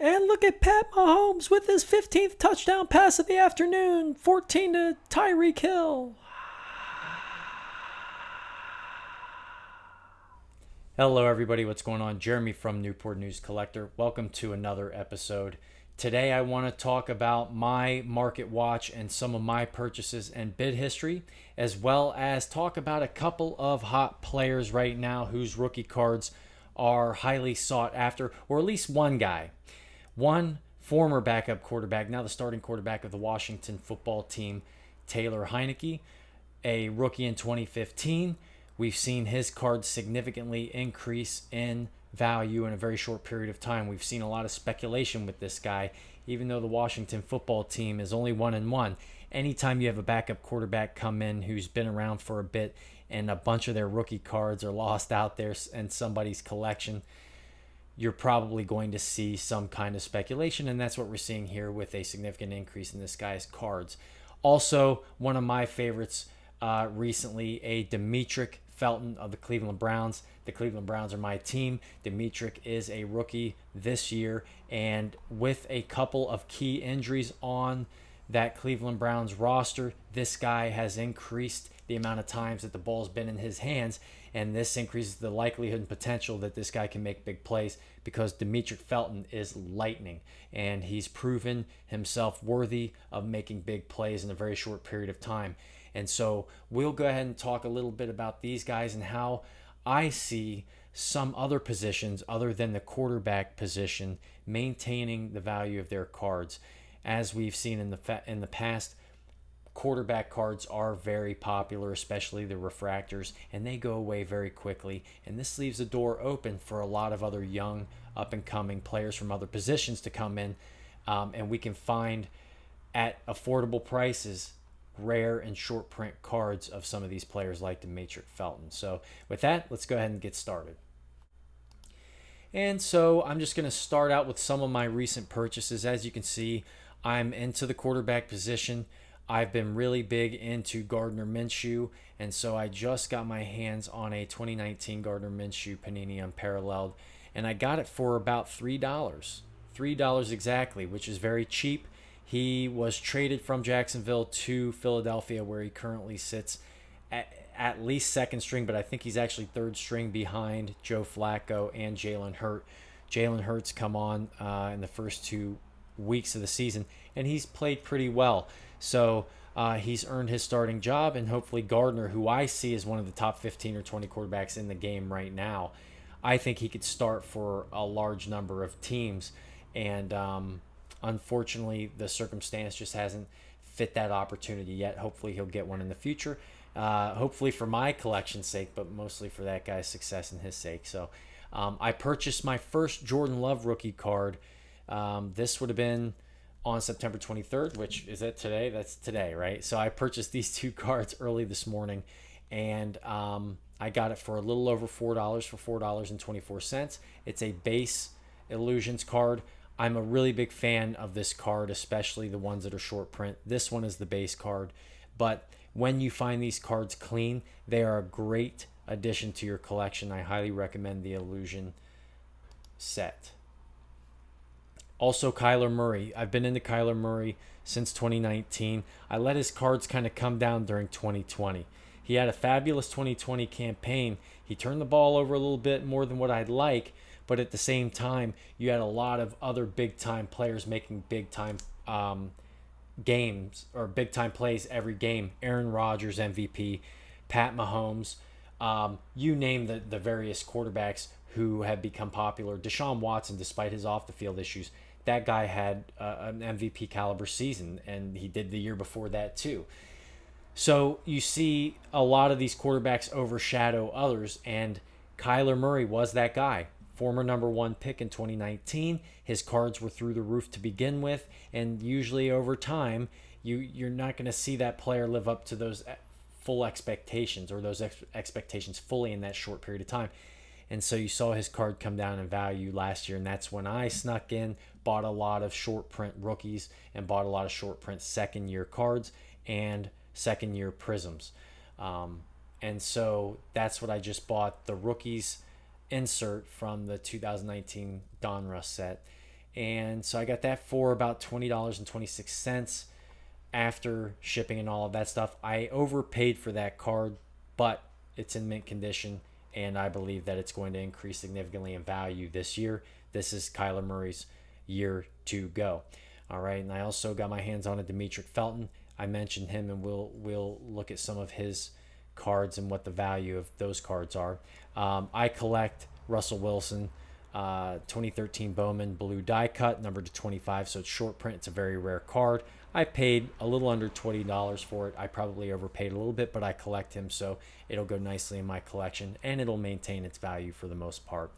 And look at Pat Mahomes with his 15th touchdown pass of the afternoon, 14 to Tyreek Hill. Hello, everybody. What's going on? Jeremy from Newport News Collector. Welcome to another episode. Today, I want to talk about my market watch and some of my purchases and bid history, as well as talk about a couple of hot players right now whose rookie cards are highly sought after, or at least one guy. One former backup quarterback, now the starting quarterback of the Washington football team, Taylor Heineke, a rookie in 2015. We've seen his cards significantly increase in value in a very short period of time. We've seen a lot of speculation with this guy, even though the Washington football team is only 1-1. Anytime you have a backup quarterback come in who's been around for a bit and a bunch of their rookie cards are lost out there in somebody's collection, you're probably going to see some kind of speculation, and that's what we're seeing here with a significant increase in this guy's cards. Also, one of my favorites recently, a Demetric Felton of the Cleveland Browns. The Cleveland Browns are my team. Demetric is a rookie this year, and with a couple of key injuries on that Cleveland Browns roster, this guy has increased the amount of times that the ball's been in his hands, and this increases the likelihood and potential that this guy can make big plays because Demetric Felton is lightning, and he's proven himself worthy of making big plays in a very short period of time. And so we'll go ahead and talk a little bit about these guys and how I see some other positions other than the quarterback position maintaining the value of their cards. As we've seen in the past, quarterback cards are very popular, especially the refractors, and they go away very quickly. And this leaves the door open for a lot of other young, up-and-coming players from other positions to come in, and we can find at affordable prices rare and short print cards of some of these players like Demetric Felton. So with that, let's go ahead and get started. And so I'm just going to start out with some of my recent purchases. As you can see, I'm into the quarterback position. I've been really big into Gardner Minshew, and so I just got my hands on a 2019 Gardner Minshew Panini Unparalleled, and I got it for about $3. $3 exactly, which is very cheap. He was traded from Jacksonville to Philadelphia, where he currently sits at least second string, but I think he's actually third string behind Joe Flacco and Jalen Hurts. Jalen Hurts come on in the first 2 weeks of the season, and he's played pretty well. So he's earned his starting job, and hopefully Gardner, who I see as one of the top 15 or 20 quarterbacks in the game right now, I think he could start for a large number of teams. And unfortunately, the circumstance just hasn't fit that opportunity yet. Hopefully he'll get one in the future. Hopefully for my collection's sake, but mostly for that guy's success and his sake. So I purchased my first Jordan Love rookie card. This would have been on September 23rd, which is it today? That's today, right? So I purchased these two cards early this morning, and I got it for a little over $4 for $4.24. It's a base Illusions card. I'm a really big fan of this card, especially the ones that are short print. This one is the base card, but when you find these cards clean, they are a great addition to your collection. I highly recommend the Illusion set. Also, Kyler Murray. I've been into Kyler Murray since 2019. I let his cards kind of come down during 2020. He had a fabulous 2020 campaign. He turned the ball over a little bit more than what I'd like, but at the same time, you had a lot of other big-time players making big-time games or big-time plays every game. Aaron Rodgers, MVP, Pat Mahomes, you name the various quarterbacks who have become popular. Deshaun Watson, despite his off-the-field issues, that guy had an MVP caliber season, and he did the year before that too. So you see a lot of these quarterbacks overshadow others, and Kyler Murray was that guy. Former number one pick in 2019. His cards were through the roof to begin with, and usually over time, you're not going to see that player live up to those full expectations or those expectations fully in that short period of time. And so you saw his card come down in value last year, and that's when I snuck in, bought a lot of short print rookies, and bought a lot of short print second-year cards and second-year prisms. And so that's what I just bought, the rookies insert from the 2019 Donruss set. And so I got that for about $20.26 after shipping and all of that stuff. I overpaid for that card, but it's in mint condition, and I believe that it's going to increase significantly in value this year. This is Kyler Murray's year to go. All right, and I also got my hands on a Demetric Felton. I mentioned him, and we'll look at some of his cards and what the value of those cards are. I collect Russell Wilson, 2013 Bowman blue die cut, numbered to 25, so it's short print. It's a very rare card. I paid a little under $20 for it. I probably overpaid a little bit, but I collect him, so it'll go nicely in my collection, and it'll maintain its value for the most part.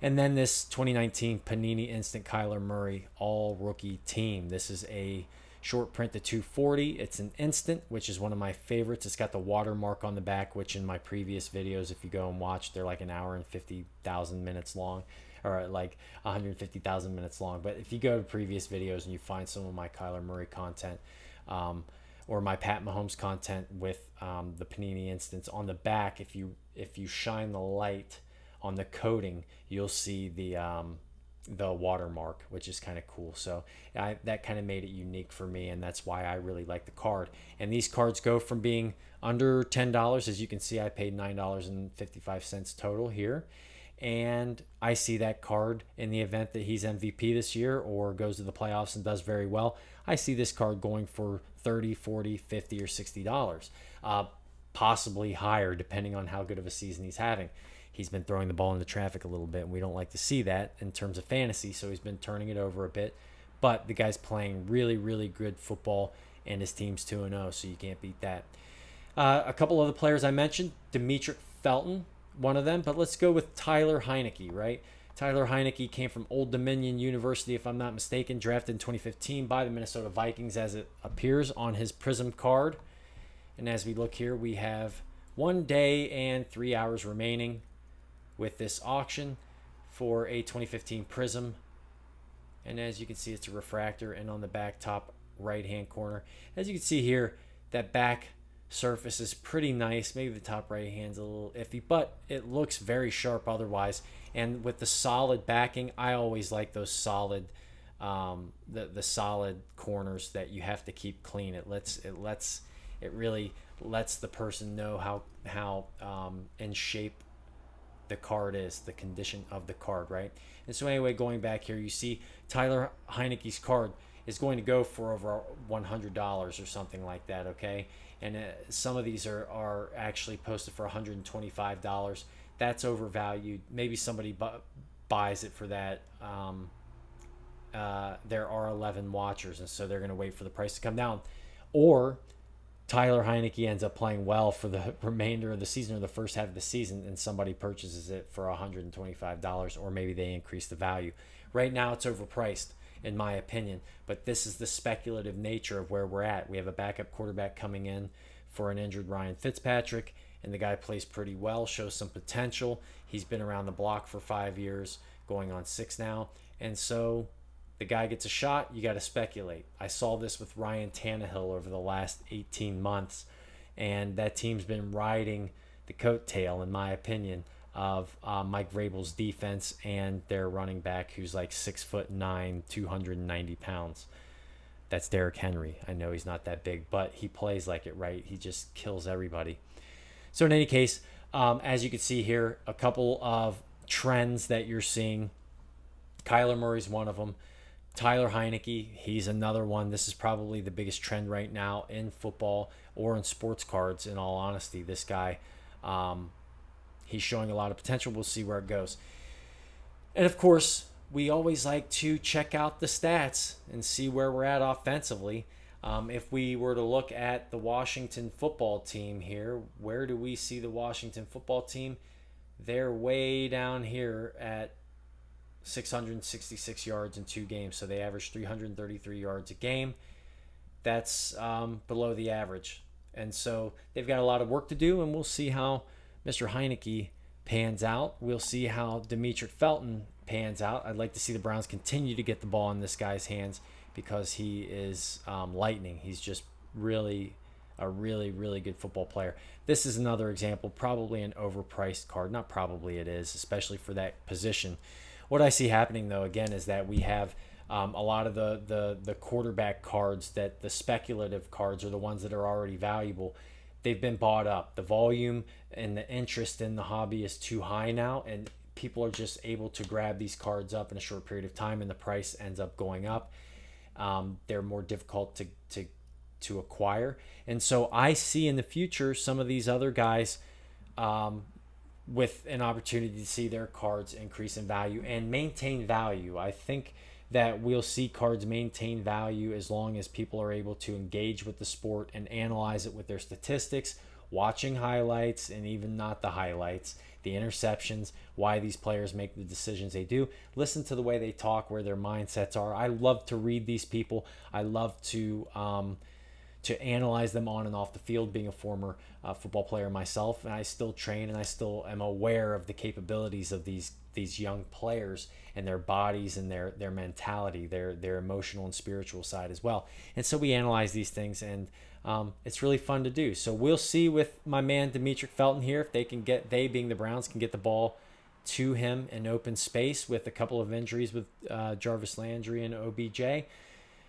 And then this 2019 Panini Instant Kyler Murray all rookie team. This is a short print to 240. It's an instant, which is one of my favorites. It's got the watermark on the back, which in my previous videos, if you go and watch, they're like an hour and 50,000 minutes long, or like 150,000 minutes long. But if you go to previous videos and you find some of my Kyler Murray content, or my Pat Mahomes content with the Panini Instants, on the back, if you shine the light on the coating, you'll see the watermark, which is kind of cool. So that kind of made it unique for me, and that's why I really like the card. And these cards go from being under $10. As you can see, I paid $9.55 total here. And I see that card in the event that he's MVP this year or goes to the playoffs and does very well. I see this card going for $30, $40, $50, or $60, possibly higher depending on how good of a season he's having. He's been throwing the ball into traffic a little bit, and we don't like to see that in terms of fantasy, so he's been turning it over a bit. But the guy's playing really, really good football, and his team's 2-0, so you can't beat that. A couple other players I mentioned, Demetric Felton, one of them, but let's go with Tyler Heineke, right? Tyler Heineke came from Old Dominion University, if I'm not mistaken, drafted in 2015 by the Minnesota Vikings as it appears on his Prism card. And as we look here, we have 1 day and 3 hours remaining with this auction for a 2015 Prism. And as you can see, it's a refractor, and on the back top right hand corner, as you can see here, that back surface is pretty nice. Maybe the top right hand's a little iffy, but it looks very sharp otherwise. And with the solid backing, I always like those solid the solid corners that you have to keep clean. It really lets the person know how in shape the card is, the condition of the card, right? And so anyway, going back here, you see Tyler Heineke's card is going to go for over $100 or something like that, okay? And some of these are actually posted for $125. That's overvalued. Maybe somebody buys it for that. There are 11 watchers, and so they're going to wait for the price to come down. Or Tyler Heineke ends up playing well for the remainder of the season or the first half of the season, and somebody purchases it for $125, or maybe they increase the value. Right now, it's overpriced, in my opinion, but this is the speculative nature of where we're at. We have a backup quarterback coming in for an injured Ryan Fitzpatrick, and the guy plays pretty well, shows some potential. He's been around the block for 5 years, going on 6 now, and so the guy gets a shot, you got to speculate. I saw this with Ryan Tannehill over the last 18 months, and that team's been riding the coattail, in my opinion, of Mike Vrabel's defense and their running back, who's like 6'9", 290 pounds. That's Derrick Henry. I know he's not that big, but he plays like it, right? He just kills everybody. So in any case, as you can see here, a couple of trends that you're seeing. Kyler Murray's one of them. Tyler Heineke, he's another one. This is probably the biggest trend right now in football or in sports cards, in all honesty. This guy, he's showing a lot of potential. We'll see where it goes. And, of course, we always like to check out the stats and see where we're at offensively. If we were to look at the Washington football team here, where do we see the Washington football team? They're way down here at 666 yards in 2 games, so they average 333 yards a game. That's below the average, and so they've got a lot of work to do, and we'll see how Mr. Heineke pans out. We'll see how Demetric Felton pans out. I'd like to see the Browns continue to get the ball in this guy's hands because he is lightning. He's just really a really, really good football player. This is another example, probably an overpriced card. Not probably, it is, especially for that position. What I see happening, though, again, is that we have a lot of the quarterback cards, that the speculative cards are the ones that are already valuable. They've been bought up. The volume and the interest in the hobby is too high now, and people are just able to grab these cards up in a short period of time, and the price ends up going up. They're more difficult to acquire. And so I see in the future some of these other guys with an opportunity to see their cards increase in value and maintain value. I think that we'll see cards maintain value as long as people are able to engage with the sport and analyze it with their statistics, watching highlights, and even not the highlights, the interceptions, why these players make the decisions they do. Listen to the way they talk, where their mindsets are. I love to read these people. I love to analyze them on and off the field, being a former football player myself, and I still train, and I still am aware of the capabilities of these young players and their bodies and their mentality, their emotional and spiritual side as well. And so we analyze these things, and it's really fun to do. So we'll see with my man Demetric Felton here, if they being the Browns can get the ball to him in open space with a couple of injuries with Jarvis Landry and OBJ.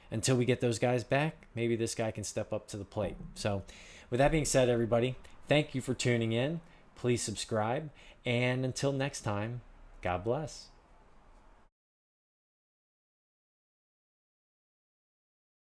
Until we get those guys back, maybe this guy can step up to the plate. So with that being said, everybody, thank you for tuning in. Please subscribe. And until next time, God bless.